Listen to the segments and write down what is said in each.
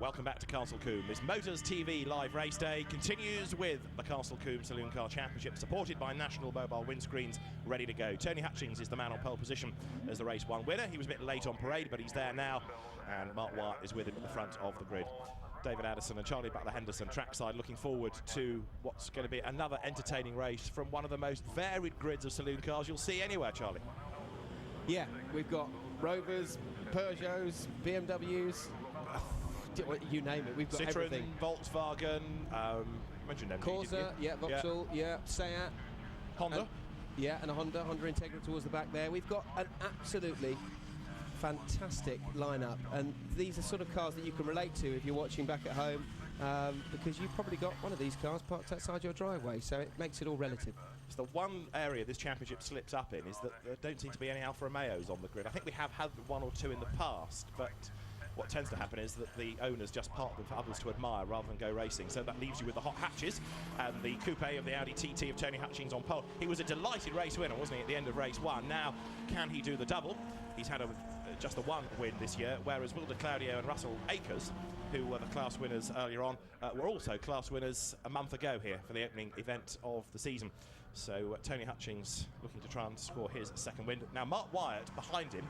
Welcome back to Castle Combe. This Motors TV live race day continues with the Castle Combe Saloon Car Championship, supported by national mobile windscreens, ready to go. Tony Hutchings is the man on pole position as the race one winner. He was a bit late on parade, but he's there now, and Mark Wyatt is with him at the front of the grid. David Addison and Charlie Butler-Henderson trackside, looking forward to what's going to be another entertaining race from one of the most varied grids of saloon cars you'll see anywhere, Charlie. Yeah, we've got Rovers, Peugeots, BMWs, you name it, we've got Citroën, everything. Volkswagen, mentioned MG, Corsa, yeah, Vauxhall, yeah, Seat. Honda. And a Honda Integra towards the back there. We've got an absolutely fantastic lineup, and these are sort of cars that you can relate to if you're watching back at home, because you've probably got one of these cars parked outside your driveway, so it makes it all relative. It's the one area this championship slips up in is that there don't seem to be any Alfa Romeos on the grid. I think we have had one or two in the past, but what tends to happen is that the owners just park them for others to admire rather than go racing. So that leaves you with the hot hatches and the coupe of the Audi TT of Tony Hutchings on pole. He was a delighted race winner, wasn't he, at the end of race one? Now, can he do the double? He's had just the one win this year, whereas Will de Claudio and Russell Akers, who were the class winners earlier on, were also class winners a month ago here for the opening event of the season. So Tony Hutchings looking to try and score his second win. Now, Mark Wyatt behind him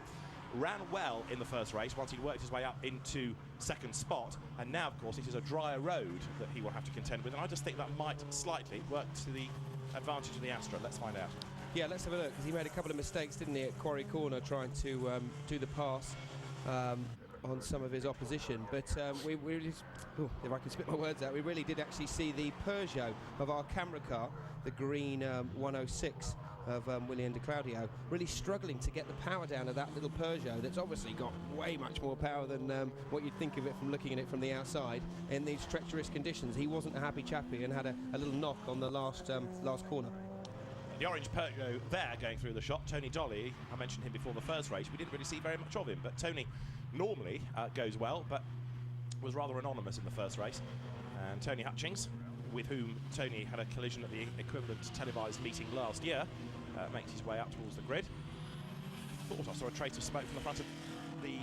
ran well in the first race once he'd worked his way up into second spot, and now of course it is a drier road that he will have to contend with, and I just think that might slightly work to the advantage of the Astra. Let's find out. Yeah, let's have a look, because he made a couple of mistakes, didn't he, at Quarry Corner, trying to do the pass on some of his opposition. But we really, if I can spit my words out, we really did actually see the Peugeot of our camera car, the green 106 of William de Claudio, really struggling to get the power down of that little Peugeot that's obviously got way much more power than what you'd think of it from looking at it from the outside in these treacherous conditions. He wasn't a happy chappy and had a little knock on the last corner. The orange Peugeot there going through the shot. Tony Dolly, I mentioned him before the first race. We didn't really see very much of him, but Tony normally goes well, but was rather anonymous in the first race. And Tony Hutchings, with whom Tony had a collision at the equivalent televised meeting last year, makes his way up towards the grid. Thought I saw a trace of smoke from the front of the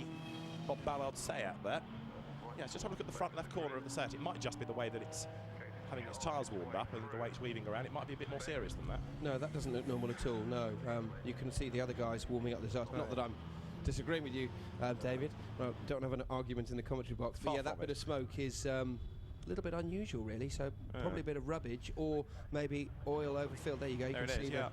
Bob Ballard Seat there. Yeah, let's just have a look at the front left corner of the Seat. It might just be the way that it's having its tyres warmed up and the way it's weaving around. It might be a bit more serious than that. No, that doesn't look normal at all, no. You can see the other guys warming up the tyres. Not that I'm disagreeing with you, David. Well, don't have an argument in the commentary box. But yeah, that bit of smoke is a little bit unusual, really. So probably a bit of rubbish, or maybe oil overfilled. There you go. You there can it see is, that.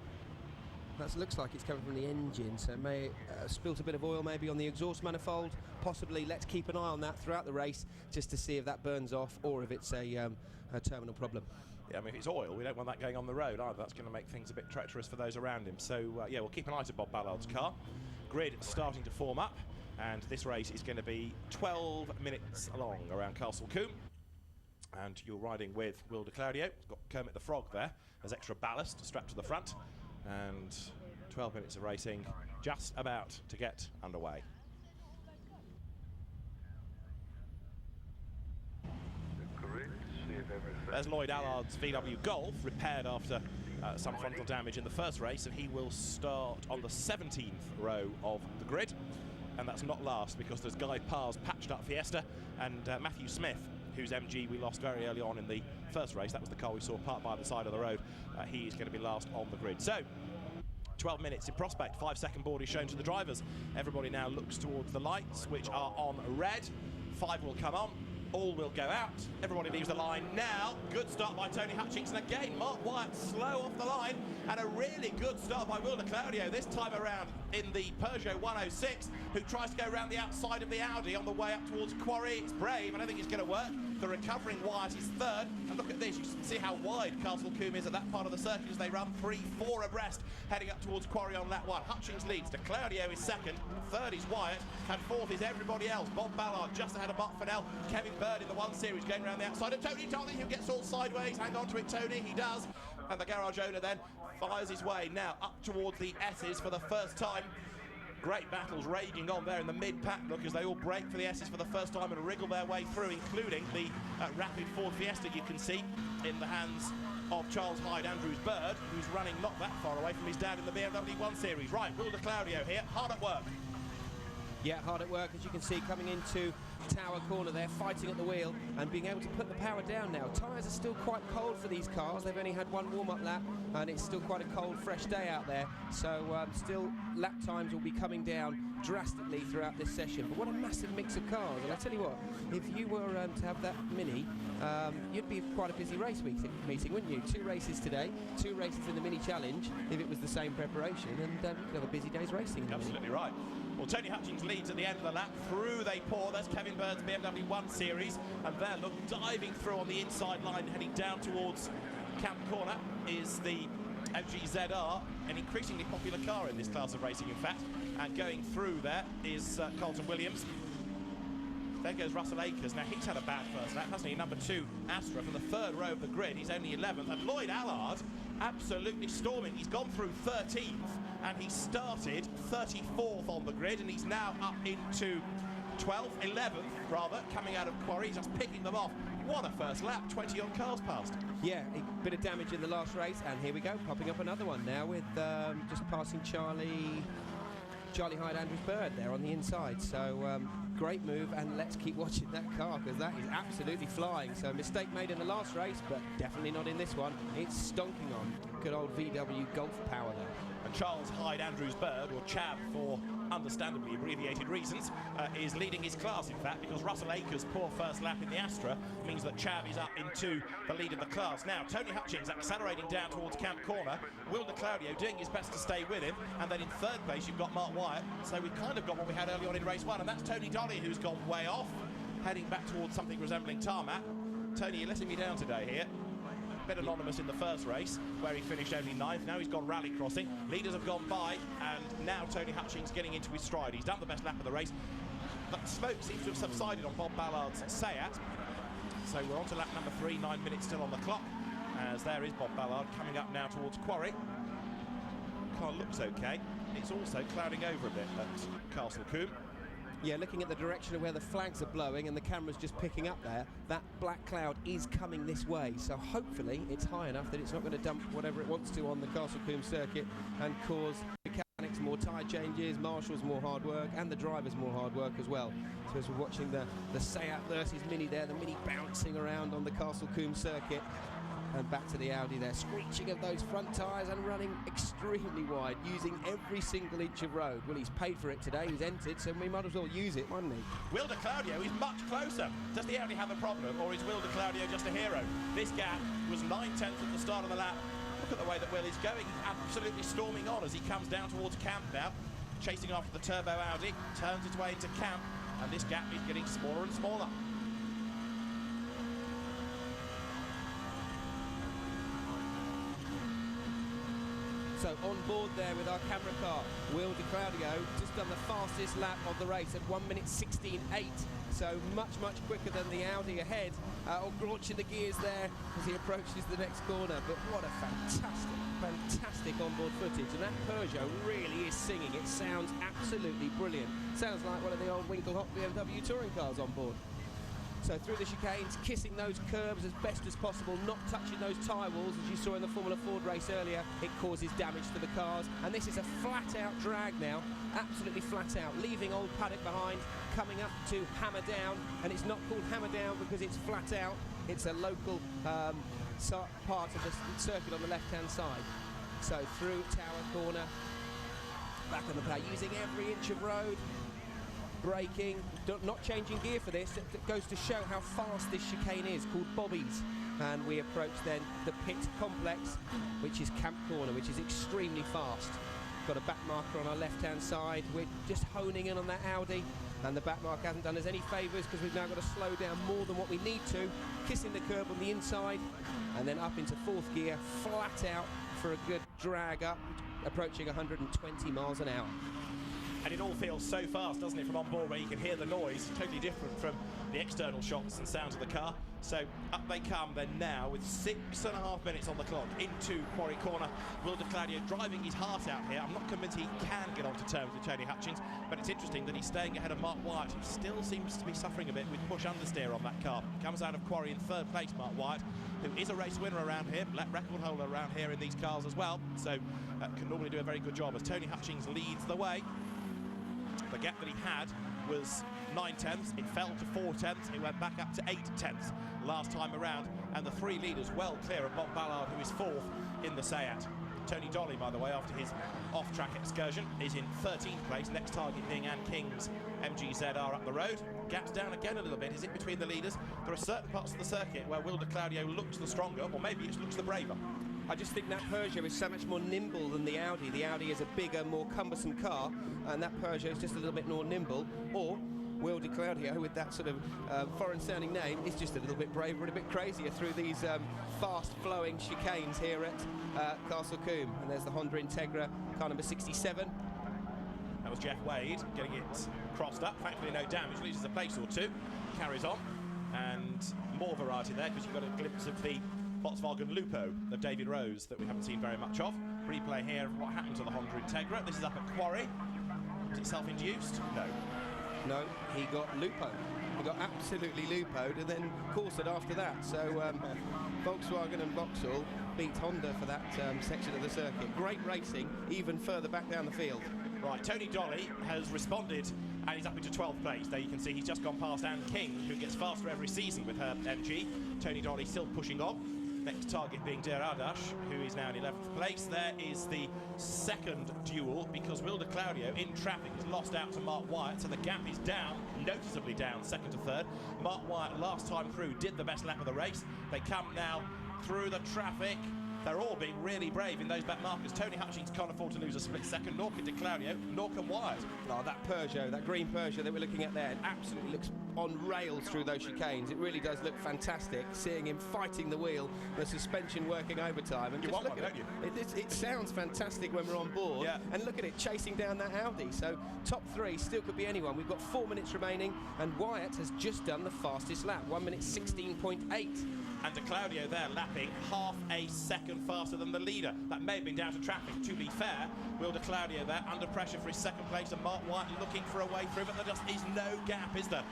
That looks like it's coming from the engine, so it may spilt a bit of oil maybe on the exhaust manifold. Possibly. Let's keep an eye on that throughout the race, just to see if that burns off or if it's a terminal problem. Yeah, I mean, if it's oil, we don't want that going on the road either. That's going to make things a bit treacherous for those around him. So, yeah, we'll keep an eye to Bob Ballard's car. Grid starting to form up, and this race is going to be 12 minutes long around Castle Combe. And you're riding with Will de Claudio. He's got Kermit the Frog there as extra ballast strapped to the front. And 12 minutes of racing just about to get underway. There's Lloyd Allard's VW Golf, repaired after some frontal damage in the first race, and he will start on the 17th row of the grid. And that's not last, because there's Guy Parr's patched up Fiesta and Matthew Smith, whose MG we lost very early on in the first race. That was the car we saw parked by the side of the road. He is going to be last on the grid. So, 12 minutes in prospect. 5-second board is shown to the drivers. Everybody now looks towards the lights, which are on red. 5 will come on. All will go out. Everybody leaves the line now. Good start by Tony Hutchings, and again Mark Wyatt slow off the line, and a really good start by Will de Claudio this time around in the Peugeot 106, who tries to go around the outside of the Audi on the way up towards Quarry. It's brave. I don't think it's going to work. The recovering Wyatt is third, and look at this, you can see how wide Castle Combe is at that part of the circuit as they run 3-4 abreast heading up towards Quarry on lap 1. Hutchings leads, de Claudio is second, third is Wyatt, and fourth is everybody else. Bob Ballard just ahead of Mark Fennell, Kevin Bird in the 1 Series going around the outside, and Tony Dolly, who gets all sideways. Hang on to it, Tony, he does, and the garage owner then fires his way now up towards the S's for the first time. Great battles raging on there in the mid-pack, look, as they all break for the S's for the first time and wriggle their way through, including the rapid Ford Fiesta you can see in the hands of Charles Hyde Andrews Bird, who's running not that far away from his dad in the BMW 1 Series. Right, Will de Claudio here, hard at work. Yeah, hard at work, as you can see, coming into Tower corner there, fighting at the wheel and being able to put the power down now. Tyres are still quite cold for these cars. They've only had one warm-up lap and it's still quite a cold, fresh day out there. So still lap times will be coming down drastically throughout this session. But what a massive mix of cars. And I tell you what, if you were to have that Mini, you'd be quite a busy race meeting, wouldn't you? 2 races today, 2 races in the Mini Challenge, if it was the same preparation, and you'd have a busy day's racing. Absolutely right. Well, Tony Hutchings leads at the end of the lap. Through they pour. There's Kevin Bird's BMW 1 Series. And there, look, diving through on the inside line, heading down towards Camp Corner, is the MG ZR, an increasingly popular car in this class of racing, in fact. And going through there is Carlton Williams. There goes Russell Akers. Now, he's had a bad first lap, hasn't he? Number 2, Astra, from the 3rd row of the grid. He's only 11th. And Lloyd Allard, absolutely storming. He's gone through 13th, and he started 34th on the grid, and he's now up into 11th, rather, coming out of Quarry, just picking them off. What a first lap, 20-odd cars past. Yeah, a bit of damage in the last race, and here we go, popping up another one now with just passing Charlie Hyde, Andrews Bird there on the inside. So great move, and let's keep watching that car because that is absolutely flying. So mistake made in the last race, but definitely not in this one. It's stonking on. Good old VW Golf power there. And Charles Hyde Andrews Bird, or Chav for understandably abbreviated reasons, is leading his class, in fact, because Russell Akers' poor first lap in the Astra means that Chav is up into the lead of the class. Now, Tony Hutchings accelerating down towards Camp Corner. Will de Claudio doing his best to stay with him. And then in 3rd place, you've got Mark Wyatt. So we've kind of got what we had early on in race 1, and that's Tony Dolly, who's gone way off, heading back towards something resembling tarmac. Tony, you're letting me down today here. Bit anonymous in the first race, where he finished only 9th. Now he's gone rally crossing. Leaders have gone by, and now Tony Hutchings getting into his stride. He's done the best lap of the race, but the smoke seems to have subsided on Bob Ballard's Seat. So we're on to lap number 3, 9 minutes still on the clock, as there is Bob Ballard coming up now towards Quarry. Car looks okay. It's also clouding over a bit at Castle Combe. Yeah, looking at the direction of where the flags are blowing and the camera's just picking up there, that black cloud is coming this way. So hopefully it's high enough that it's not going to dump whatever it wants to on the Castle Combe circuit and cause mechanics more tyre changes, marshals more hard work, and the drivers more hard work as well. So as we're watching the Seat versus Mini there, the Mini bouncing around on the Castle Combe circuit. And back to the Audi there, screeching of those front tyres and running extremely wide, using every single inch of road. Well, he's paid for it today, he's entered, so we might as well use it, mightn't he? Will de Claudio is much closer. Does the Audi have a problem, or is Will de Claudio just a hero? This gap was 9/10 at the start of the lap. Look at the way that Will is going, absolutely storming on as he comes down towards Camp now, chasing after the turbo Audi, turns its way into Camp, and this gap is getting smaller and smaller. So on board there with our camera car, Will de Claudio just done the fastest lap of the race at 1 minute 16.8. So much quicker than the Audi ahead, or launching the gears there as he approaches the next corner. But what a fantastic onboard footage, and that Peugeot really is singing. It sounds absolutely brilliant. Sounds like one of the old Winkelhock BMW touring cars on board. So through the chicanes, kissing those curbs as best as possible, not touching those tyre walls, as you saw in the Formula Ford race earlier. It causes damage to the cars, and this is a flat-out drag now, absolutely flat-out, leaving old Paddock behind, coming up to Hammer Down, and it's not called Hammer Down because it's flat-out. It's a local part of the circuit on the left-hand side. So through Tower Corner, back on the plough, using every inch of road, braking, not changing gear for this. It goes to show how fast this chicane is, called Bobby's. And we approach then the pit complex, which is Camp Corner, which is extremely fast. Got a back marker on our left-hand side. We're just honing in on that Audi, and the back marker hasn't done us any favours because we've now got to slow down more than what we need to, kissing the curb on the inside, and then up into 4th gear, flat out for a good drag up, approaching 120 miles an hour. And it all feels so fast, doesn't it, from on board, where you can hear the noise, totally different from the external shots and sounds of the car. So up they come then now with 6.5 minutes on the clock into Quarry Corner. Will de Claudio driving his heart out here. I'm not convinced he can get onto terms with Tony Hutchings, but it's interesting that he's staying ahead of Mark Wyatt, who still seems to be suffering a bit with push understeer on that car. Comes out of Quarry in 3rd place, Mark Wyatt, who is a race winner around here, record holder around here in these cars as well, so can normally do a very good job as Tony Hutchings leads the way. The gap that he had was 9/10. It fell to 4/10. It went back up to 8/10 last time around. And the three leaders well clear of Bob Ballard, who is fourth in the Seat. Tony Dolly, by the way, after his off-track excursion, is in 13th place. Next target being Anne King's MGZR up the road. Gaps down again a little bit. Is it between the leaders? There are certain parts of the circuit where Will de Claudio looks the stronger, or maybe it looks the braver. I just think that Peugeot is so much more nimble than the Audi. The Audi is a bigger, more cumbersome car, and that Peugeot is just a little bit more nimble. Or Will de Claudio, with that sort of foreign-sounding name, is just a little bit braver and a bit crazier through these fast-flowing chicanes here at Castle Combe. And there's the Honda Integra, car number 67. That was Jeff Wade getting it crossed up. Thankfully, no damage. Loses a place or two. Carries on. And more variety there, because you've got a glimpse of the Volkswagen Lupo of David Rose that we haven't seen very much of. Replay here of what happened to the Honda Integra. This is up at Quarry. Was it self-induced? No. No, he got Lupo. He got absolutely Lupo'd and then coursed after that. So Volkswagen and Vauxhall beat Honda for that section of the circuit. Great racing, even further back down the field. Right, Tony Dolly has responded and he's up into 12th place. There you can see he's just gone past Anne King, who gets faster every season with her MG. Tony Dolly still pushing on. Next target being Der Adash, who is now in 11th place. There is the second duel, because Will de Claudio in traffic is lost out to Mark Wyatt, so the gap is down, noticeably down, second to third. Mark Wyatt, last time through, did the best lap of the race. They come now through the traffic. They're all being really brave in those back markers. Tony Hutchings can't afford to lose a split second, nor can de Claudio, nor can Wyatt. Oh, that Peugeot, that green Peugeot that we're looking at there, it absolutely looks on rails through those chicanes. It really does look fantastic, seeing him fighting the wheel, the suspension working overtime. And you just want one, don't you? It sounds fantastic when we're on board. Yeah. And look at it, chasing down that Audi. So top three still could be anyone. We've got 4 minutes remaining, and Wyatt has just done the fastest lap, 1 minute 16.8. And de Claudio there lapping half a second faster than the leader. That may have been down to traffic, to be fair. Will de Claudio there under pressure for his second place, and Mark Wyatt looking for a way through, but there just is no gap, is there?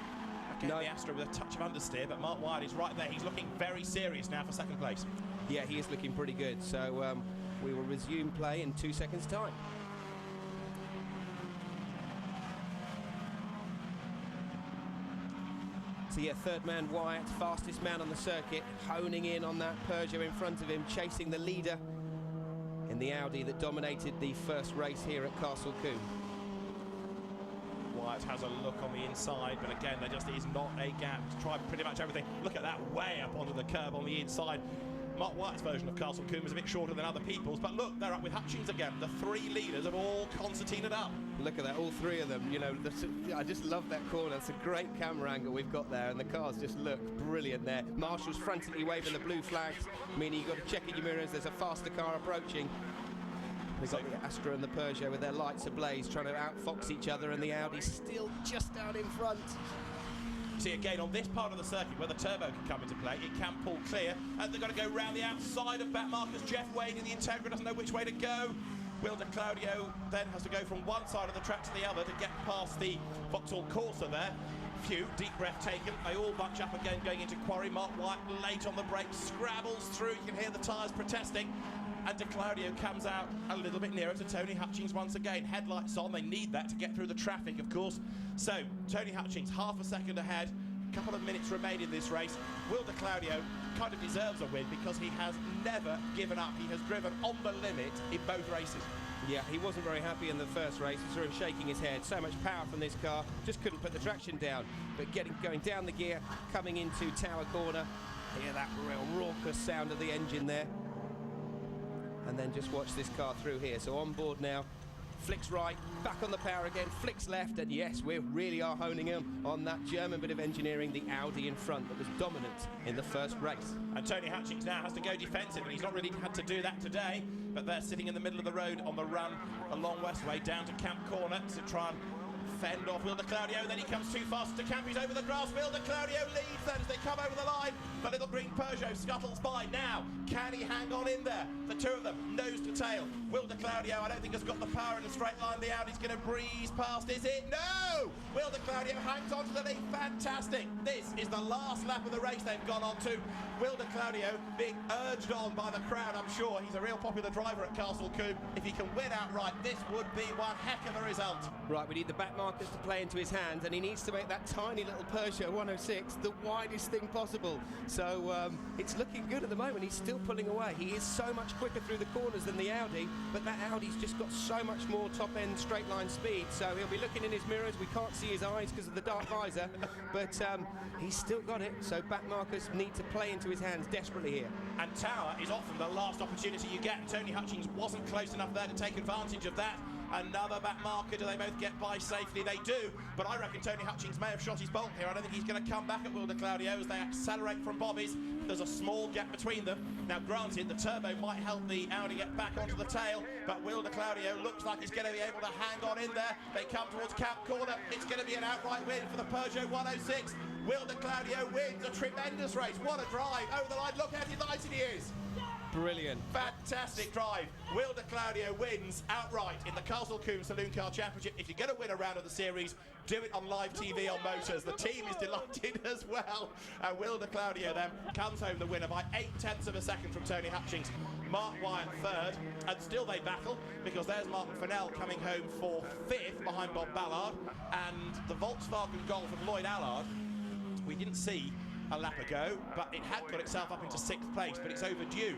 Again, no. The Astra with a touch of understeer, but Mark Wyatt is right there. He's looking very serious now for second place. Yeah, he is looking pretty good. So we will resume play in 2 seconds' time. So yeah, third man Wyatt, fastest man on the circuit, honing in on that Peugeot in front of him, chasing the leader in the Audi that dominated the first race here at Castle Combe. Wyatt has a look on the inside, but again, there just is not a gap. Tried pretty much everything. Look at that, way up onto the curb on the inside. Mark Wyatt's version of Castle Combe is a bit shorter than other people's, but look, they're up with Hutchings again. The three leaders have all concertinaed up. Look at that, all three of them. You know, I just love that corner. It's a great camera angle we've got there, and the cars just look brilliant there. Marshall's frantically waving the blue flags, meaning you've got to check in your mirrors. There's a faster car approaching. We've got the Astra and the Peugeot with their lights ablaze, trying to outfox each other, and the Audi still just down in front. See, again, on this part of the circuit where the turbo can come into play, it can pull clear, and they've got to go round the outside of back markers. Jeff Wade in the Integra doesn't know which way to go. Will de Claudio then has to go from one side of the track to the other to get past the Vauxhall Corsa there. Phew, deep breath taken. They all bunch up again going into Quarry. Mark Wyatt late on the brakes, scrabbles through. You can hear the tyres protesting. And de Claudio comes out a little bit nearer to Tony Hutchings once again. Headlights on, they need that to get through the traffic, of course. So, Tony Hutchings, half a second ahead, a couple of minutes remain in this race. Will de Claudio kind of deserves a win because he has never given up. He has driven on the limit in both races. Yeah, he wasn't very happy in the first race. He saw him shaking his head. So much power from this car, just couldn't put the traction down. But going down the gear, coming into Tower Corner, hear that real raucous sound of the engine there. And then just watch this car through here. So on board now, flicks right, back on the power again, flicks left, and yes, we really are honing in on that German bit of engineering, the Audi in front that was dominant in the first race. And Tony Hutchings now has to go defensive, and he's not really had to do that today, but they're sitting in the middle of the road on the run along Westway down to Camp Corner to try and fend off Will de Claudio. Then he comes too fast to Camp. He's over the grass. Will de Claudio leads then as they come over the line. The little green Peugeot scuttles by. Now, can he hang on in there? The two of them, nose to tail. Will de Claudio, I don't think has got the power in a straight line. The Audi's going to breeze past. Is it? No! Will de Claudio hangs on to the lead. Fantastic. This is the last lap of the race they've gone on to. Will de Claudio being urged on by the crowd, I'm sure. He's a real popular driver at Castle Combe. If he can win outright, this would be one heck of a result. Right, we need the back mark Marcus to play into his hands, and he needs to make that tiny little Peugeot 106 the widest thing possible. So it's looking good at the moment. He's still pulling away. He is so much quicker through the corners than the Audi, but that Audi's just got so much more top-end straight-line speed. So he'll be looking in his mirrors. We can't see his eyes because of the dark visor, but he's still got it. So back Marcus need to play into his hands desperately here. And Tower is often the last opportunity you get. Tony Hutchings wasn't close enough there to take advantage of that. Another back marker. Do they both get by safely? They do, but I reckon Tony Hutchings may have shot his bolt here. I don't think he's going to come back at Will de Claudio as they accelerate from Bobby's. There's a small gap between them. Now, granted, the turbo might help the Audi get back onto the tail, but Will de Claudio looks like he's going to be able to hang on in there. They come towards Camp Corner. It's going to be an outright win for the Peugeot 106. Will de Claudio wins a tremendous race. What a drive over the line. Look how delighted he is. Brilliant. Fantastic drive. Will de Claudio wins outright in the Combe Saloon Car Championship. If you're going to win a round of the series, do it on live TV on Motors. The team is delighted as well. And Will de Claudio then comes home the winner by 0.8 of a second from Tony Hutchings. Mark Wyatt third, and still they battle because there's Martin Fennell coming home for fifth behind Bob Ballard, and the Volkswagen Golf of Lloyd Allard. We didn't see a lap ago, but it had got itself up into 6th place, but it's overdue.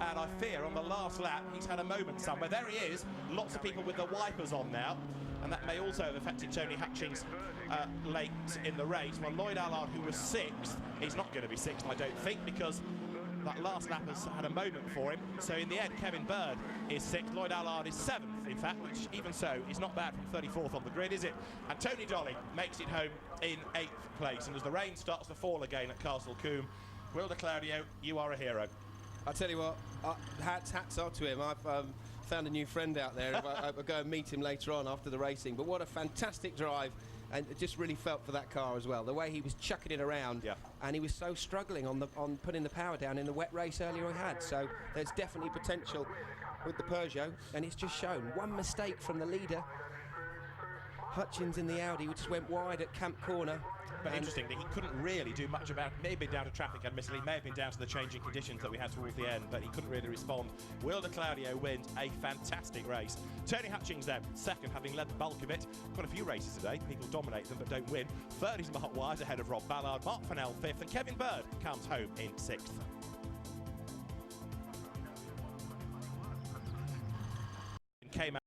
And I fear on the last lap he's had a moment somewhere. There he is, lots of people with the wipers on now, and that may also have affected Tony Hutchings late in the race. Well, Lloyd Allard, who was 6th, he's not going to be 6th, I don't think, because that last lap has had a moment for him. So in the end, Kevin Bird is 6th, Lloyd Allard is 7th, in fact, which even so is not bad from 34th on the grid, is it? And Tony Dolly makes it home in 8th place. And as the rain starts to fall again at Castle Combe, Will de Claudio, you are a hero. I'll tell you what, hats off to him. I've found a new friend out there. I'll go and meet him later on after the racing. But what a fantastic drive. And it just really felt for that car as well. The way he was chucking it around, yeah. And he was so struggling on putting the power down in the wet race earlier he had. So there's definitely potential with the Peugeot, and it's just shown. One mistake from the leader, Hutchings in the Audi, which just went wide at Camp Corner. But interestingly, he couldn't really do much about it. May have been down to traffic, admittedly, may have been down to the changing conditions that we had towards the end, but he couldn't really respond. Will de Claudio wins a fantastic race. Tony Hutchings then, second, having led the bulk of it. Got a few races today. People dominate them but don't win. Third is Mark Wyatt ahead of Rob Ballard. Mark Fennell fifth, and Kevin Bird comes home in 6th. Came out